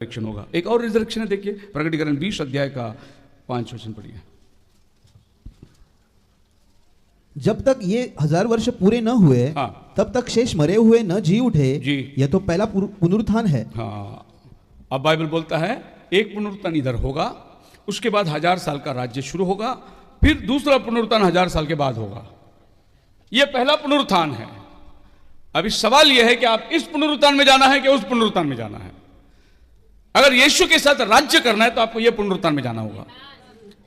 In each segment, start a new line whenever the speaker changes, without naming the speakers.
Resurrection होगा। एक और रिजरेक्शन है, देखिए प्रकटीकरण 20 अध्याय का 5 वचन पढ़िए।
जब तक ये 1000 वर्ष पूरे न हुए,
हाँ।
तब तक शेष मरे हुए न जी उठे।
जी।
यह तो पहला पुनरुत्थान है।
हाँ, अब बाइबल बोलता है एक पुनरुत्थान इधर होगा, उसके बाद 1000 साल का राज्य शुरू होगा, फिर दूसरा पुनरुत्थान 1000 साल के बाद होगा। यह पहला पुनरुत्थान है। अभी सवाल यह है कि आप इस पुनरुत्थान में जाना है कि उस पुनरुत्थान में जाना है। अगर यीशु के साथ राज्य करना है तो आपको यह पुनरुत्थान में जाना होगा,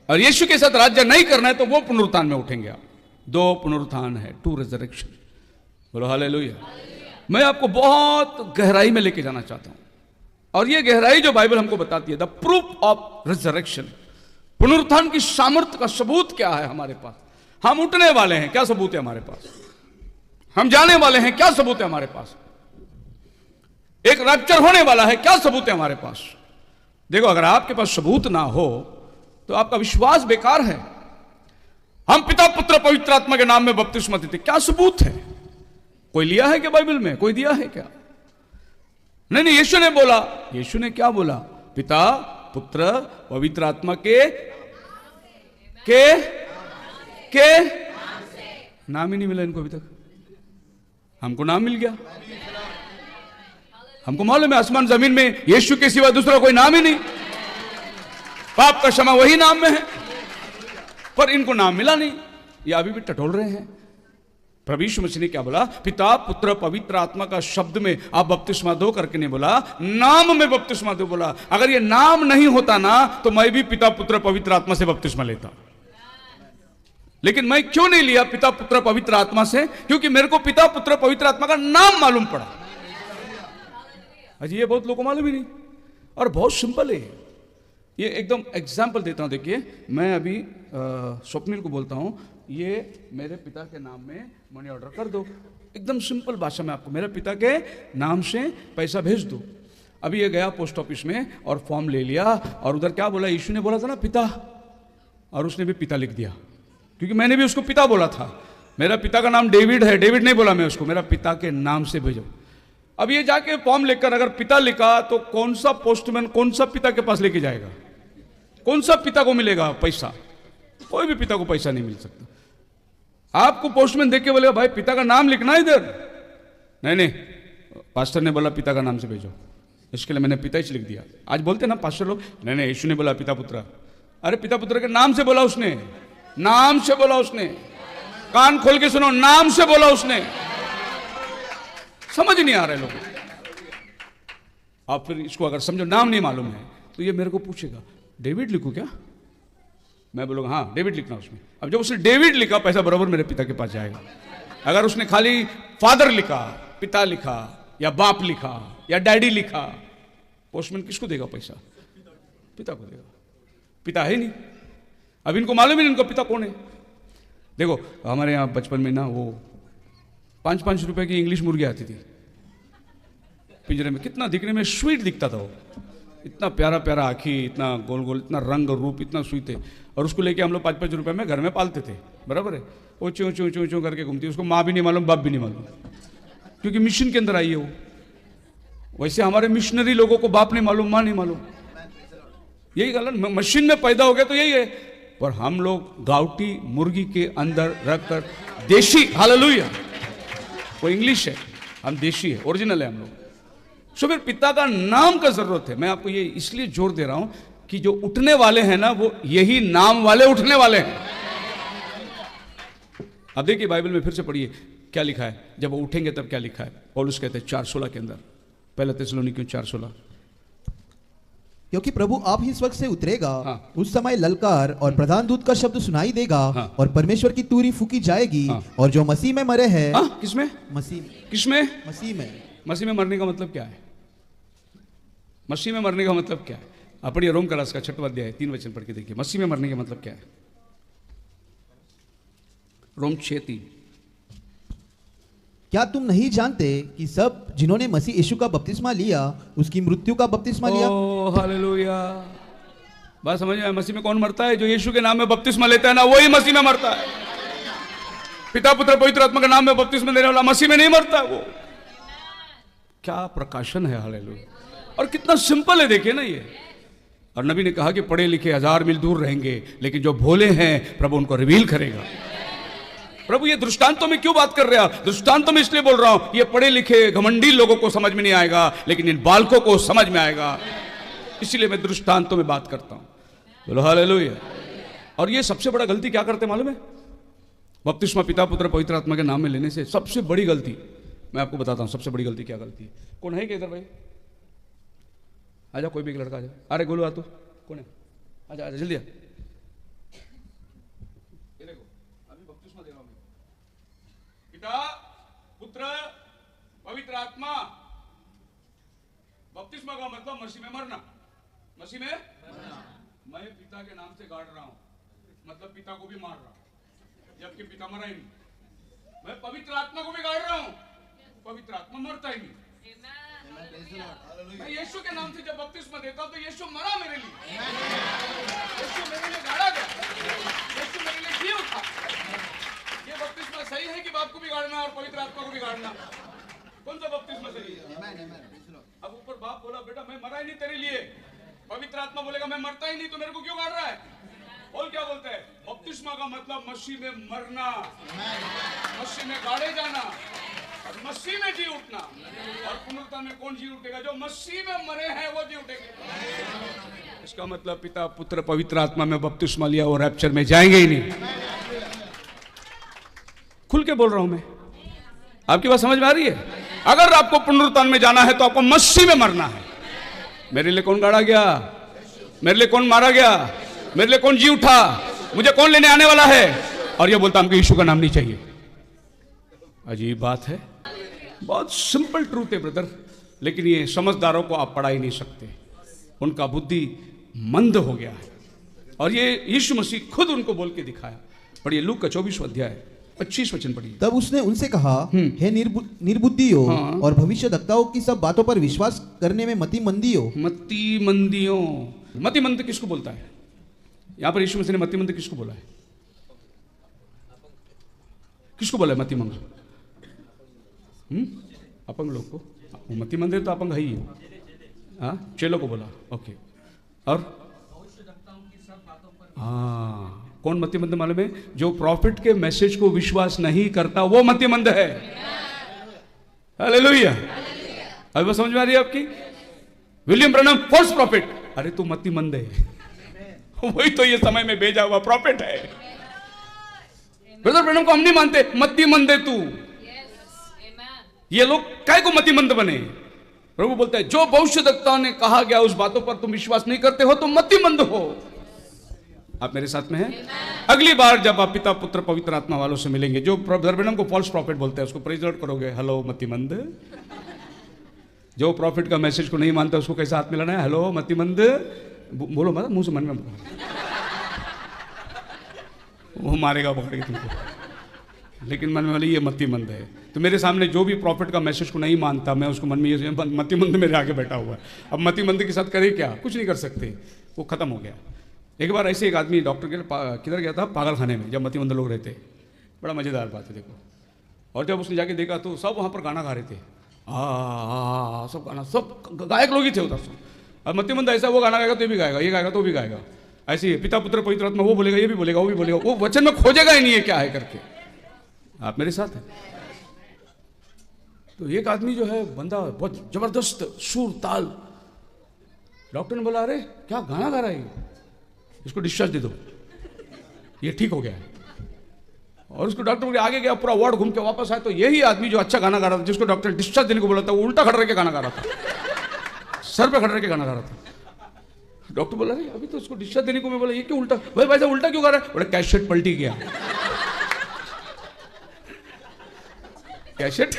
और यीशु के साथ राज्य नहीं करना है तो वो पुनरुत्थान में उठेंगे आप। 2 पुनरुत्थान है, 2 रिजरेक्शन। बोलो हालेलुया। मैं आपको बहुत गहराई में लेके जाना चाहता हूं, और यह गहराई जो बाइबल हमको बताती है, द प्रूफ ऑफ रिजरेक्शन, पुनरुत्थान की सामर्थ्य का सबूत क्या है हमारे पास। हम उठने वाले हैं, क्या सबूत है हमारे पास। हम जाने वाले हैं, क्या सबूत है हमारे पास। एक रैप्चर होने वाला है, क्या सबूत है हमारे पास। देखो, अगर आपके पास सबूत ना हो तो आपका विश्वास बेकार है। हम पिता पुत्र पवित्र आत्मा के नाम में बपतिस्मा देते, क्या सबूत है। कोई लिया है क्या बाइबल में, कोई दिया है क्या। नहीं, यीशु ने बोला। यीशु ने क्या बोला, पिता पुत्र पवित्र आत्मा के नाम ही नहीं मिला इनको अभी तक। हमको नाम मिल गया। हमको मालूम है आसमान जमीन में यीशु के सिवा दूसरा कोई नाम ही नहीं। पाप का क्षमा वही नाम में है, पर इनको नाम मिला नहीं। ये अभी भी टटोल रहे हैं। प्रभु यीशु मसीह ने क्या बोला, पिता पुत्र पवित्र आत्मा का शब्द में आप बपतिस्मा दो करके नहीं बोला, नाम में बपतिस्मा दो बोला। अगर ये नाम नहीं होता ना तो मैं भी पिता पुत्र पवित्र आत्मा से बपतिस्मा लेता, लेकिन मैं क्यों नहीं लिया पिता पुत्र पवित्र आत्मा से, क्योंकि मेरे को पिता पुत्र पवित्र आत्मा का नाम मालूम पड़ा। अजी ये बहुत लोगों को मालूम ही नहीं, और बहुत सिंपल है ये। एकदम एग्जाम्पल देता हूं, देखिए मैं अभी स्वप्निल को बोलता हूं, ये मेरे पिता के नाम में मनी ऑर्डर कर दो। एकदम सिंपल भाषा में आपको मेरे पिता के नाम से पैसा भेज दो। अभी ये गया पोस्ट ऑफिस में और फॉर्म ले लिया, और उधर क्या बोला, यीशु ने बोला था ना पिता, और उसने भी पिता लिख दिया, क्योंकि मैंने भी उसको पिता बोला था। मेरा पिता का नाम डेविड है, डेविड नहीं बोला मैं उसको, मेरा पिता के नाम से भेजो। अब ये जाके फॉर्म लिखकर अगर पिता लिखा तो कौन सा पोस्टमैन कौन सा पिता के पास लेके जाएगा, कौन सा पिता को मिलेगा पैसा। कोई भी पिता को पैसा नहीं मिल सकता। आपको पोस्टमैन देख के बोलेगा भाई पिता का नाम लिखना इधर। नहीं, पास्टर ने बोला पिता का नाम से भेजो, इसके लिए मैंने पिता ही लिख दिया। आज बोलते ना पास्टर लोग, नहीं यीशु ने बोला पिता पुत्र। अरे पिता पुत्र के नाम से बोला उसने, नाम से बोला उसने। कान खोल के सुनो, नाम से बोला उसने। समझ नहीं आ रहे लोगों। आप फिर इसको अगर समझो नाम नहीं मालूम है तो ये मेरे को पूछेगा डेविड लिखूं क्या, मैं बोलूँगा हाँ डेविड लिखना उसमें। अब जब उसने डेविड लिखा, पैसा बराबर मेरे पिता के पास जाएगा। अगर उसने खाली फादर लिखा, पिता लिखा, या बाप लिखा, या डैडी लिखा, पोस्टमैन किसको देगा पैसा, पिता को देगा। पिता है नहीं। अब इनको मालूम ही नहीं इनको पिता कौन है। देखो हमारे यहाँ बचपन में ना वो 5-5 रुपए की इंग्लिश मुर्गी आती थी पिंजरे में, कितना दिखने में स्वीट दिखता था वो, इतना प्यारा प्यारा आँखी, इतना गोल गोल, इतना रंग रूप, इतना स्वीट है। और उसको लेके हम लोग 5-5 रुपए में घर में पालते थे, बराबर है। वो चूं चूं चूं चूं करके घूमती, उसको माँ भी नहीं मालूम बाप भी नहीं मालूम, क्योंकि मिशन के अंदर आई है वो। वैसे हमारे मिशनरी लोगों को बाप नहीं मालूम, माँ नहीं मालूम। यही गलत, मशीन में पैदा हो गया तो यही है। पर हम लोग गावटी मुर्गी के अंदर रखकर देशी, हालेलुया, वो इंग्लिश है, हम देशी है, ओरिजिनल है हम लोग। सो फिर पिता का नाम का जरूरत है। मैं आपको ये इसलिए जोर दे रहा हूं कि जो उठने वाले हैं ना वो यही नाम वाले उठने वाले हैं। अब देखिए बाइबल में फिर से पढ़िए क्या लिखा है, जब वो उठेंगे तब क्या लिखा है। पौलुस कहते हैं 4:16 के अंदर, पहला थिस्सलुनीकियों 4:16,
क्योंकि प्रभु आप ही स्वर्ग से उतरेगा।
हाँ।
उस समय ललकार और प्रधान दूत का शब्द सुनाई देगा।
हाँ।
और परमेश्वर की तुरी फूकी जाएगी।
हाँ।
और जो मसीह में मरे हैं,
किसमें,
मसीह
किसमें,
मसीह में,
मसीह में मरने का मतलब क्या है। मसीह में मरने का मतलब क्या है। आप पढ़िए रोम कलास का 6वां अध्याय 3 वचन पढ़ के देखिए, मसीह में मरने का मतलब क्या है। रोम 6:3,
क्या तुम नहीं जानते कि सब जिन्होंने मसीह यीशु का बपतिस्मा लिया उसकी मृत्यु का बपतिस्मा लिया।
Oh hallelujah. बात समझ में, मसीह में कौन मरता है, जो यीशु के नाम में बपतिस्मा लेता है ना, वही मसीह में मरता है। पिता पुत्र पवित्र आत्मा के नाम में बपतिस्मा देने वाला मसीह में नहीं मरता वो। क्या प्रकाशन है, हालेलुया। और कितना सिंपल है देखिए ना ये। और नबी ने कहा कि पढ़े लिखे 1000 मील दूर रहेंगे, लेकिन जो भोले हैं प्रभु उनको रिवील करेगा। प्रभु ये दृष्टांतों में क्यों बात कर रहे हैं? दृष्टांतों में इसलिए बोल रहा हूं, ये पढ़े लिखे घमंडी लोगों को समझ में नहीं आएगा, लेकिन इन बालकों को समझ में आएगा। इसीलिए मैं दृष्टांतों में बात करता हूं। बोलो हालेलुया। और ये सबसे बड़ा गलती क्या करते मालूम है? बपतिस्मा पिता पुत्र पवित्र आत्मा के नाम में लेने से सबसे बड़ी गलती मैं आपको बताता हूं। सबसे बड़ी गलती क्या गलती है? कौन है क्या इधर भाई? आजा, कोई भी एक लड़का आजा। अरे गोलू आ, तो कौन है? आजा आजा जल्दी आ। ये देखो अभी बपतिस्मा दे रहा हूं मैं। पिता पुत्र पवित्र आत्मा। बपतिस्मा का मतलब मसीह में मरना। मसीह में मैं पिता के नाम से गाड़ रहा हूं, मतलब पिता को भी मार रहा हूं, जबकि पिता मरा ही नहीं। मैं पवित्र आत्मा को भी गाड़ रहा हूं, पवित्र आत्मा मरता ही नहीं। मैं यीशु के नाम से जब बपतिस्मा देता हूं तो यीशु मरा मेरे लिए, यीशु मेरे लिए गाड़ा गया, यीशु मेरे लिए जी उठा। ये बपतिस्मा सही है कि बाप को भी गाड़ना और पवित्र आत्मा को भी गाड़ना? कौन सा बपतिस्मा सही है? अब ऊपर बाप बोला बेटा मैं मरा ही नहीं तेरे लिए, पवित्र आत्मा बोलेगा मैं मरता ही नहीं, तो मेरे को क्यों गाड़ रहा है? बोल क्या बोलते हैं? बपतिस्मा का मतलब मसीह में मरना, मसीह में गाड़े जाना और मसीह में जी उठना। और पुनरुत्थान में कौन जी उठेगा? जो मसीह में मरे हैं वो जी उठेंगे। इसका मतलब पिता पुत्र पवित्र आत्मा में बपतिस्मा लिया वो रैप्चर में जाएंगे ही नहीं। खुल के बोल रहा हूं मैं, आपकी बात समझ में आ रही है? अगर आपको पुनरुत्थान में जाना है तो आपको मसीह में मरना है। मेरे लिए कौन गाड़ा गया? मेरे लिए कौन मारा गया? मेरे लिए कौन जी उठा? मुझे कौन लेने आने वाला है? और ये बोलता हमको यीशु का नाम नहीं चाहिए। अजीब बात है, बहुत सिंपल ट्रूथ है ब्रदर, लेकिन ये समझदारों को आप पढ़ा ही नहीं सकते। उनका बुद्धि मंद हो गया है और ये यीशु मसीह खुद उनको बोल के दिखाया। पढ़िए लूक का 24वां अध्याय 25 वचन पढ़िए।
तब उसने उनसे कहा, हे निर्बुद्धियों और भविष्यद्वक्ताओं की सब बातों पर विश्वास करने में मतिमंदियों।
मतिमंदियों, मतिमंद किसको बोलता है? यहां पर यीशु मसीह ने मतिमंद किसको बोला है? किसको बोला है मतिमंद? अपंग लोग को। मतिमंद है तो अपंग है ही। हाँ, चेलों को बोला। ओके। और हाँ, कौन मतिमंद मालूम है? जो प्रॉफिट के मैसेज को विश्वास नहीं करता वो मतिमंद है। हालेलुया। अभी बात समझ में आ रही है आपकी? William ब्रनम false profit. अरे तू मतिमंद है, वही तो ये समय में भेजा हुआ प्रॉफिट है। ब्रदर ब्रनम को हम नहीं मानते, मतिमंद है तू। ये लोग काय को मतिमंद बने? प्रभु बोलता है जो भविष्यद्वक्ताओं ने कहा गया उस बातों पर तुम विश्वास नहीं करते हो तो मतिमंद हो। आप मेरे साथ में हैं? अगली बार जब आप पिता पुत्र पवित्र आत्मा वालों से मिलेंगे, जो ब्रदर ब्रनम को फॉल्स प्रॉफिट बोलते हैं, उसको प्रेज लॉर्ड करोगे, हेलो मतिमंद। जो प्रॉफिट का मैसेज को नहीं मानता उसको कैसा हाथ मिलाना है? हेलो मतिमंद। बोलो मत, मुंह से मन में बोलो, वो मारेगा पकड़ के तुमको। लेकिन मन में वाली ये मतिमंद है। तो मेरे सामने जो भी प्रॉफिट का मैसेज को नहीं मानता, मैं उसको मन में ये मतिमंद मेरे आगे बैठा हुआ है। अब मतिमंद के साथ करे क्या? कुछ नहीं कर सकते, वो खत्म हो गया। एक बार ऐसे एक आदमी डॉक्टर के किधर गया था? पागल खाने में, जब मतिमंद लोग रहते। बड़ा मजेदार बात है देखो। और जब उसने जाके देखा तो सब वहाँ पर गाना गा रहे थे। सब गाना, सब गायक लोग ही थे उधर से। अब मतिमंद ऐसा, वो गाना गाएगा तो ये भी गाएगा, ये गाएगा तो भी गाएगा। ऐसे ही पिता पुत्र पवित्र आत्मा, वो बोलेगा, ये भी बोलेगा, वो भी बोलेगा। वो वचन में खोजेगा ही नहीं है क्या है करके। आप मेरे साथ हैं? तो एक आदमी जो है, बंदा बहुत जबरदस्त सुर ताल। डॉक्टर ने बोला अरे क्या गाना गा रहा है, इसको डिस्चार्ज दे दो, ये ठीक हो गया है। और उसको डॉक्टर के आगे गया, पूरा वार्ड घूम के वापस आया तो यही आदमी जो अच्छा गाना गा रहा था, जिसको डॉक्टर डिस्चार्ज देने को बोला था, वो उल्टा खड़ा के गाना गा रहा था, सर पे खड़ा के गाना गा रहा था। डॉक्टर बोला अरे अभी तो उसको डिस्चार्ज देने को मैं बोला, ये क्यों उल्टा? भाई वैसा उल्टा क्यों गा रहा है? बोला कैसेट पलटी गया। कैसेट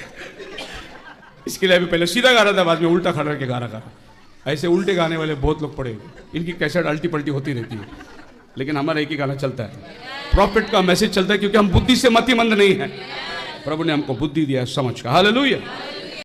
इसके लिए अभी पहले सीधा गा रहा था, बाद में उल्टा खड़ा के गाना गा रहा। ऐसे उल्टे गाने वाले बहुत लोग पड़े, इनकी कैसेट अल्टी पल्टी होती रहती है, लेकिन हमारा एक ही गाना चलता है, प्रॉफिट का मैसेज चलता है, क्योंकि हम बुद्धि से मतिमंद नहीं है। प्रभु ने हमको बुद्धि दिया समझ का। हालेलुया।